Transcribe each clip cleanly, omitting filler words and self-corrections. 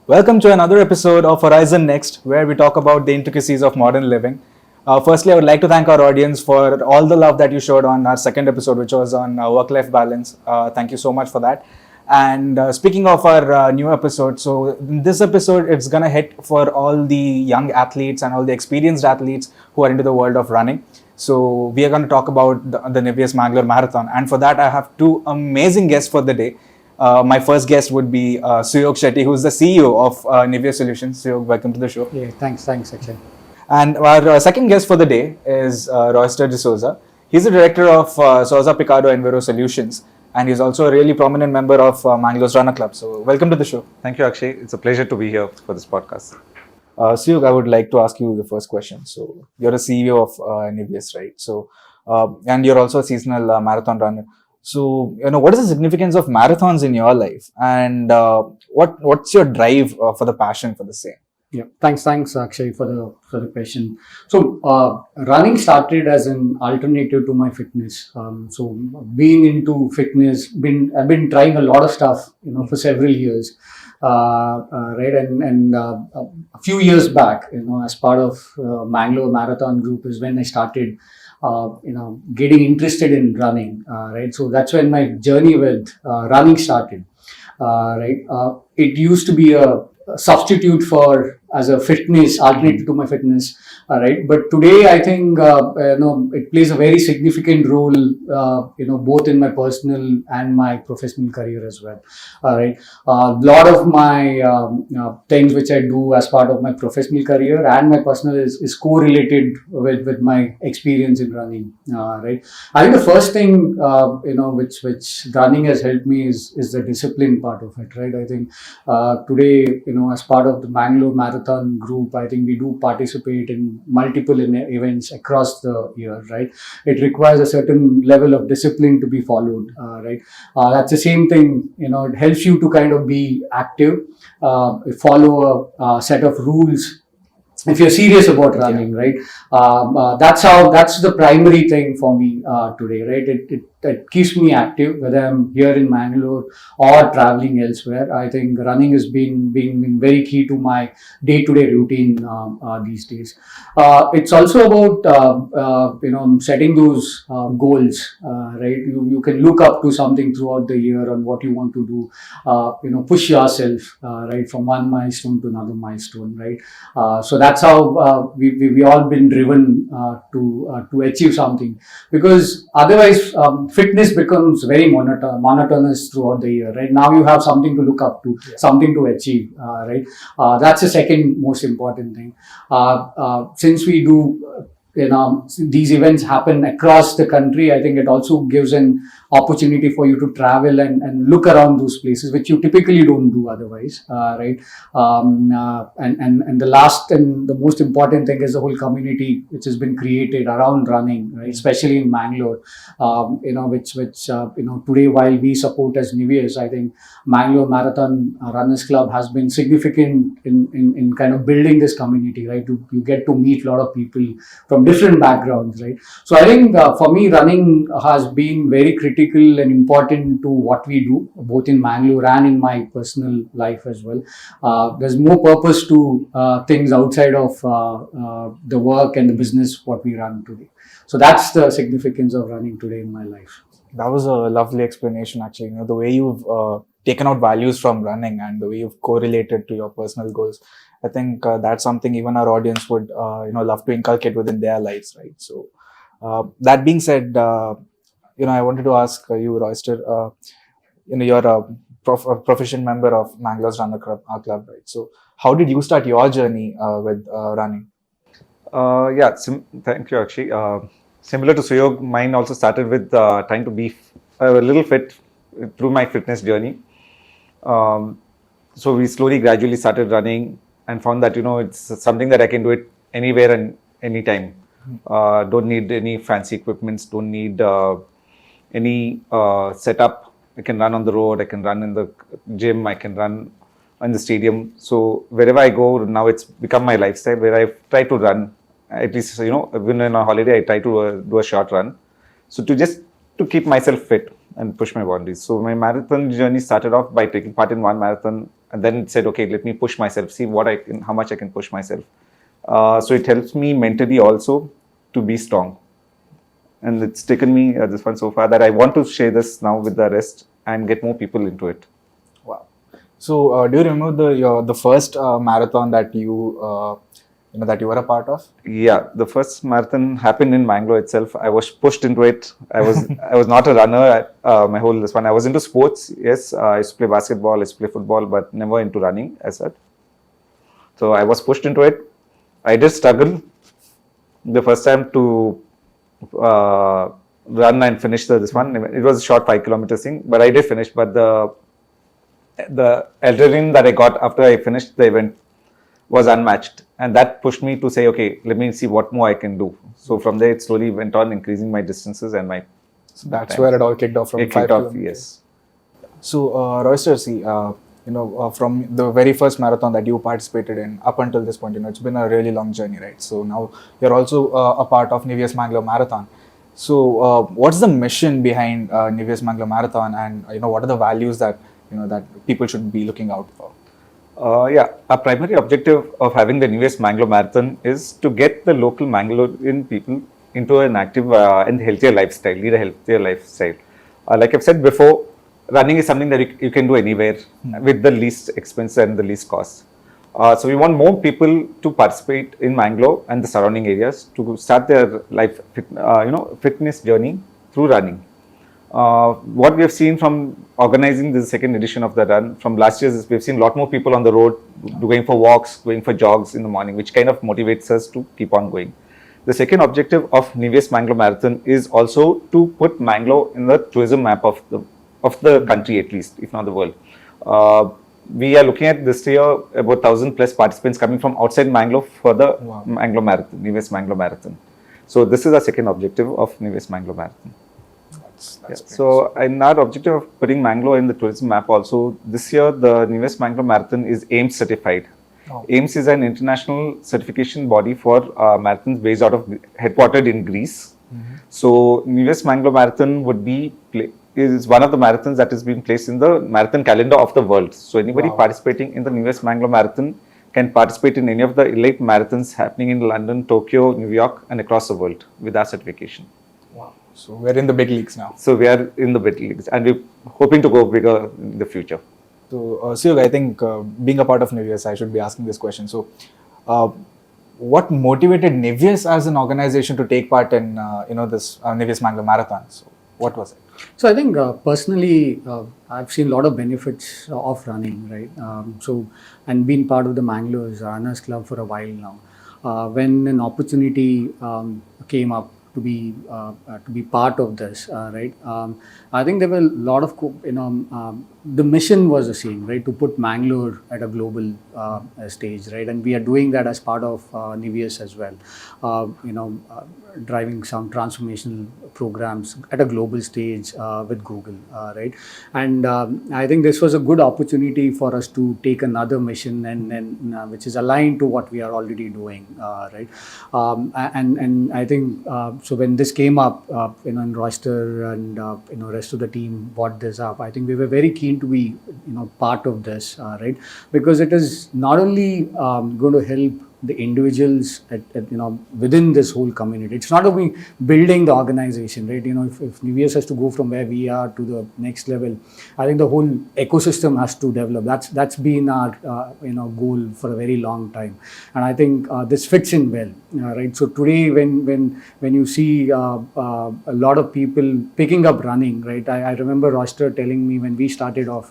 Welcome to another episode of Horizon Next, where we talk about the intricacies of modern living. Firstly, I would like to thank our audience for all the love that you showed on our second episode, which was on work-life balance. Thank you so much for that. And speaking of our new episode, so in this episode, it's going to hit for all the young athletes and all the experienced athletes who are into the world of running. So we are going to talk about the Niveus Mangalore Marathon. And for that, I have two amazing guests for the day. My first guest would be Suyog Shetty, who's the CEO of Niveus Solutions. Suyog, welcome to the show. Yeah, thanks, Akshay. And our second guest for the day is Royster D'Souza. He's the director of Souza Picado Enviro Solutions, and he's also a really prominent member of Mangalore's Runner Club. So welcome to the show. Thank you, Akshay. It's a pleasure to be here for this podcast. Suyog, I would like to ask you the first question. So you're a CEO of Niveus, right? So and you're also a seasonal marathon runner. So, what is the significance of marathons in your life, and what's your drive for the passion for the same? Yeah, thanks, Akshay, for the question. So, running started as an alternative to my fitness. So, being into fitness, I've been trying a lot of stuff, for several years. Right, and a few years back, as part of Mangalore Marathon Group is when I started. Getting interested in running, right? So that's when my journey with running started, right? It used to be a substitute as a fitness alternative to my fitness, right? But today I think it plays a very significant role, both in my personal and my professional career as well. Right, a lot of my things which I do as part of my professional career and my personal is correlated with my experience in running. Right, I think the first thing which running has helped me is the discipline part of it. Right, I think today as part of the Mangalore Marathon Group, I think we do participate in multiple events across the year. Right, it requires a certain level of discipline to be followed. Right, that's the same thing. It helps you to kind of be active, follow a set of rules. If you're serious about running, right? That's the primary thing for me today, right? It keeps me active, whether I'm here in Mangalore or traveling elsewhere. I think running has been very key to my day-to-day routine these days. It's also about setting those goals, right? You can look up to something throughout the year on what you want to do. Push yourself right from one milestone to another milestone, right? So that's how we all been driven to achieve something, because otherwise fitness becomes very monotonous throughout the year. Right, now you have something to look up to, something to achieve. Right, that's the second most important thing. Since we do these events happen across the country, I think it also gives an opportunity for you to travel and look around those places, which you typically don't do otherwise, right? And the last and the most important thing is the whole community which has been created around running, right? Especially in Mangalore, which today, while we support as Niveus, I think Mangalore Marathon Runners Club has been significant in kind of building this community, right? You get to meet a lot of people from different backgrounds, right? So I think for me, running has been very critical and important to what we do, both in Mangalore and in my personal life as well. There's more purpose to things outside of the work and the business what we run today. So that's the significance of running today in my life. That was a lovely explanation, actually. The way you've taken out values from running and the way you've correlated to your personal goals. I think that's something even our audience would, love to inculcate within their lives, right? So, that being said, I wanted to ask you, Royster, you're a proficient member of Mangalore's Runner Club, right? So, how did you start your journey with running? Thank you, Akshay. Similar to Suyog, mine also started with trying to be a little fit through my fitness journey. So we slowly, gradually started running and found that, it's something that I can do it anywhere and anytime. Don't need any fancy equipments, don't need any setup. I can run on the road, I can run in the gym, I can run in the stadium. So wherever I go now, it's become my lifestyle where I try to run. At least, when on a holiday, I try to do a short run. So to keep myself fit and push my boundaries. So my marathon journey started off by taking part in one marathon and then it said, okay, let me push myself, see how much I can push myself. So it helps me mentally also to be strong. And it's taken me this one so far that I want to share this now with the rest and get more people into it. Wow. So, do you remember the first marathon that that you were a part of? Yeah, the first marathon happened in Mangalore itself. I was pushed into it. I was not a runner my whole this one. I was into sports. Yes, I used to play basketball, I used to play football, but never into running as such. So I was pushed into it. I did struggle the first time to run and finish this one. It was a short 5 kilometers thing, but I did finish. But the adrenaline that I got after I finished the event was unmatched, and that pushed me to say, okay, let me see what more I can do. So from there, it slowly went on increasing my distances and my. So that's where it all kicked off from. It 5 kicked off, kilometers. yes. So, Royster, see, from the very first marathon that you participated in up until this point, it's been a really long journey, right? So now you're also a part of Niveus Mangalore Marathon. So, what's the mission behind Niveus Mangalore Marathon, and what are the values that that people should be looking out for? Our primary objective of having the Niveus Mangalore Marathon is to get the local Mangalorean people into an active and healthier lifestyle, lead a healthier lifestyle. Like I've said before, running is something that you can do anywhere with the least expense and the least cost. So we want more people to participate in Mangalore and the surrounding areas to start their fitness journey through running. What we have seen from organizing the second edition of the run from last year is we've seen a lot more people on the road going for walks, going for jogs in the morning, which kind of motivates us to keep on going. The second objective of Niveus Mangalore Marathon is also to put Mangalore in the tourism map of the country, at least, if not the world. We are looking at this year about 1,000 plus participants coming from outside Mangalore for the Mangalore Marathon, Niveus Mangalore Marathon. So this is our second objective of Niveus Mangalore Marathon. So in our objective of putting Mangalore in the tourism map also, this year the Niveus Mangalore Marathon is AIMS certified. AIMS is an international certification body for marathons based out of headquartered in Greece. So Niveus Mangalore Marathon is one of the marathons that has been placed in the marathon calendar of the world. So anybody participating in the Niveus Mangalore Marathon can participate in any of the elite marathons happening in London, Tokyo, New York, and across the world with our certification. So we're in the big leagues now. So we are in the big leagues, and we're hoping to go bigger in the future. So, Suyog, I think being a part of Niveus, I should be asking this question. So, what motivated Niveus as an organization to take part in this Niveus Mangalore Marathon? So, what was it? So I think personally, I've seen a lot of benefits of running, right? And been part of the Mangalore's Runners Club for a while now. When an opportunity came up to be part of this, right? I think there were a lot of the mission was the same, right? To put Mangalore at a global stage, right? And we are doing that as part of Niveus as well. Driving some transformational programs at a global stage with Google, right? And I think this was a good opportunity for us to take another mission and which is aligned to what we are already doing, right? And I think so when this came up, and Royster and rest of the team brought this up, I think we were very keen to be part of this, right? Because it is not only going to help the individuals within this whole community. It's not only building the organization, right? If Niveus has to go from where we are to the next level, I think the whole ecosystem has to develop. That's been our goal for a very long time, and I think this fits in well, right? So today, when you see a lot of people picking up running, right? I remember Roster telling me when we started off,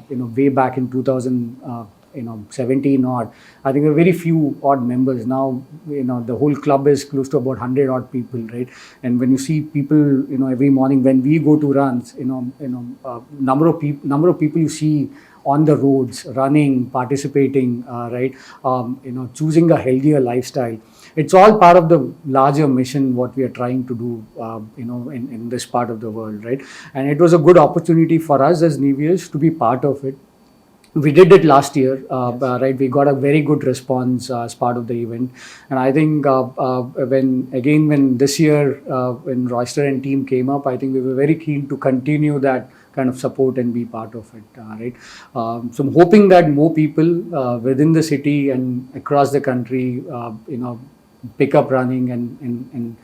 way back in 2017 odd, I think there are very few odd members. Now, the whole club is close to about 100 odd people, right? And when you see people, every morning when we go to runs, number of people you see on the roads, running, participating, right? Choosing a healthier lifestyle. It's all part of the larger mission, what we are trying to do, in this part of the world, right? And it was a good opportunity for us as Niveus to be part of it. We did it last year, right? We got a very good response as part of the event, and I think when this year when Royster and team came up, I think we were very keen to continue that kind of support and be part of it, right? So I'm hoping that more people within the city and across the country, pick up running and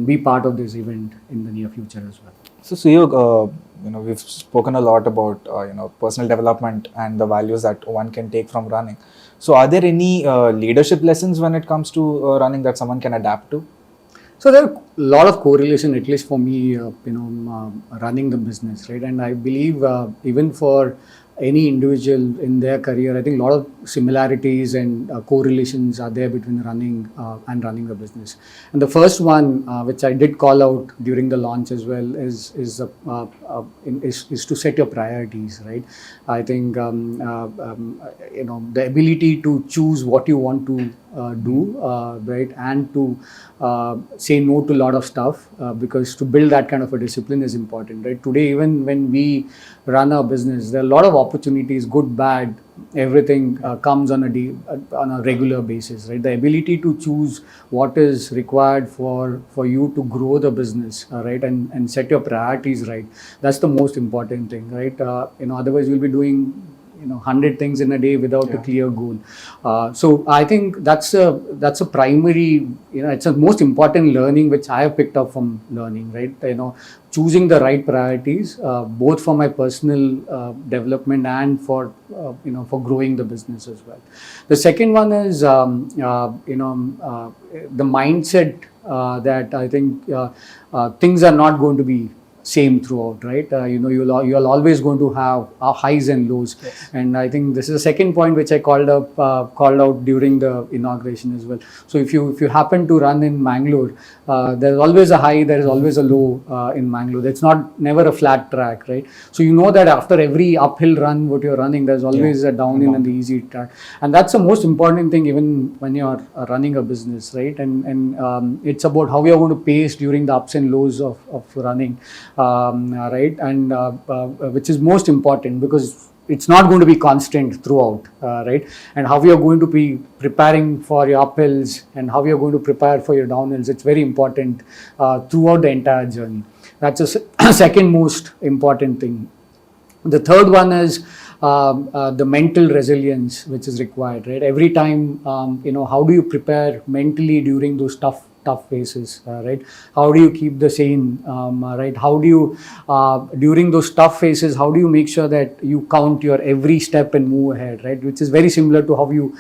be part of this event in the near future as well. So Suyog, we've spoken a lot about personal development and the values that one can take from running. So are there any leadership lessons when it comes to running that someone can adapt to? So there are a lot of correlation, at least for me, running the business, right? And I believe even for any individual in their career, I think a lot of similarities and correlations are there between running and running the business. And the first one, which I did call out during the launch as well, is to set your priorities, right? I think the ability to choose what you want to do, right, and to say no to a lot of stuff, because to build that kind of a discipline is important, right? Today, even when we run our business, there are a lot of opportunities, good, bad, everything comes on a regular basis, right? The ability to choose what is required for you to grow the business, right, and set your priorities right. That's the most important thing, right? Otherwise you'll be doing 100 things in a day without a clear goal. So I think that's a primary, it's a most important learning which I have picked up from learning, right? Choosing the right priorities, both for my personal development and for growing the business as well. The second one is the mindset that I think things are not going to be same throughout, right? You're always going to have highs and lows. Yes. And I think this is the second point which I called out during the inauguration as well. So if you happen to run in Mangalore, there's always a high, there is always a low in Mangalore. It's never a flat track, right? So you know that after every uphill run what you're running, there's always a downhill and the easy track. And that's the most important thing even when you're running a business, right? And it's about how you're going to pace during the ups and lows of running. Right, and which is most important because it's not going to be constant throughout, right? And how we are going to be preparing for your uphills and how we are going to prepare for your downhills, it's very important throughout the entire journey. That's a second most important thing. The third one is the mental resilience which is required, right? Every time, how do you prepare mentally during those tough phases, right? How do you keep the sane, right? How do you, during those tough phases, how do you make sure that you count your every step and move ahead, right? Which is very similar to how you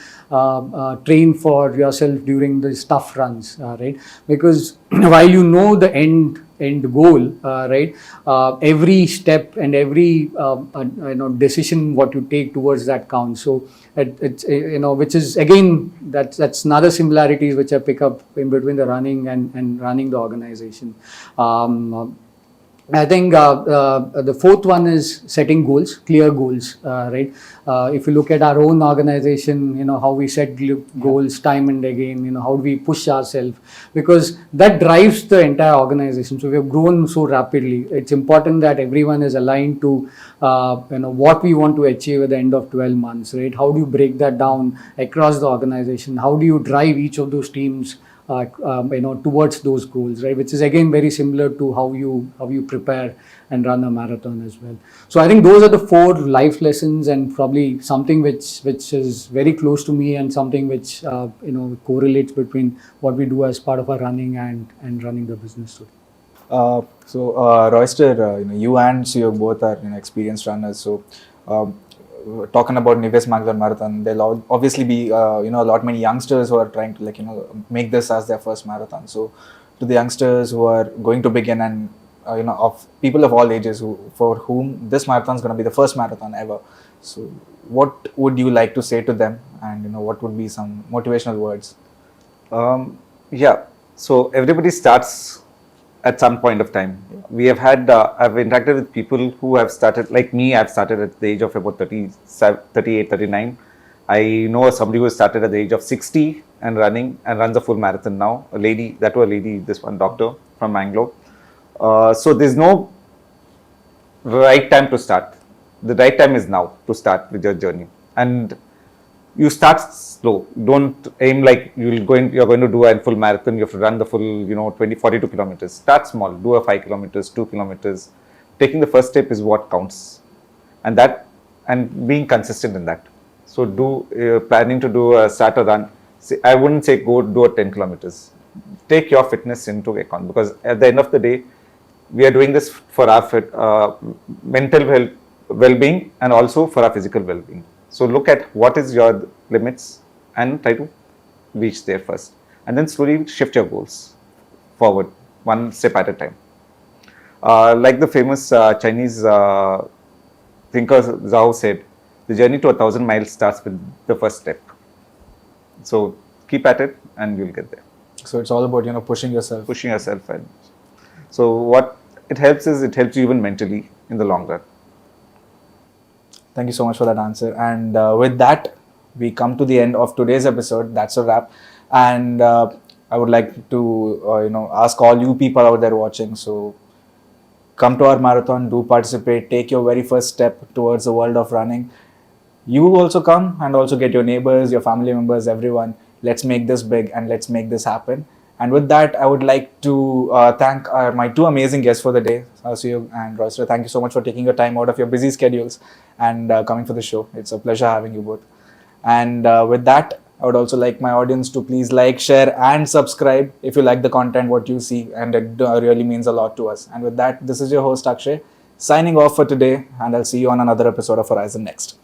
train for yourself during these tough runs, right? Because while you know the end goal, right? Every step and every decision what you take towards that counts. So it's which is again that's another similarities which I pick up in between the running and running the organization. I think the fourth one is setting goals, clear goals, right? If you look at our own organization, how we set goals time and again, how do we push ourselves, because that drives the entire organization. So we have grown so rapidly. It's important that everyone is aligned to what we want to achieve at the end of 12 months, right? How do you break that down across the organization? How do you drive each of those teams towards those goals, right? Which is again very similar to how you prepare and run a marathon as well. So I think those are the 4 life lessons, and probably something which is very close to me and something which correlates between what we do as part of our running and running the business. Royster, you and Suyog both are experienced runners. So talking about Niveus Mangalore Marathon, there'll obviously be a lot many youngsters who are trying to make this as their first marathon. So to the youngsters who are going to begin and of people of all ages for whom this marathon is going to be the first marathon ever, so what would you like to say to them, and what would be some motivational words? So everybody starts at some point of time. We have had, I've interacted with people who have started, like me, I've started at the age of about 38, 39. I know somebody who started at the age of 60 and runs a full marathon now. This one doctor from Mangalore. So there's no right time to start. The right time is now to start with your journey. And you start slow. Don't aim like you're going to do a full marathon. You have to run the full, 42 kilometers. Start small. Do a 5 kilometers, 2 kilometers. taking the first step is what counts, and being consistent in that. So planning to start a run. I wouldn't say go do a 10 kilometers. Take your fitness into account, because at the end of the day, we are doing this for our mental well-being and also for our physical well-being. So look at what is your limits and try to reach there first, and then slowly shift your goals forward, one step at a time. Like the famous Chinese thinker Zhao said, the journey to 1,000 miles starts with the first step. So keep at it and you'll get there. So it's all about, pushing yourself. Pushing yourself. And so what it helps is, it helps you even mentally in the long run. Thank you so much for that answer. And with that, we come to the end of today's episode. That's a wrap. And I would like to, ask all you people out there watching. So come to our marathon, do participate, take your very first step towards the world of running. You also come and also get your neighbors, your family members, everyone. Let's make this big and let's make this happen. And with that, I would like to thank my two amazing guests for the day, Suyog and Royster. Thank you so much for taking your time out of your busy schedules and coming for the show. It's a pleasure having you both. And with that, I would also like my audience to please like, share and subscribe if you like the content, what you see, and it really means a lot to us. And with that, this is your host Akshay, signing off for today, and I'll see you on another episode of HorizonNext.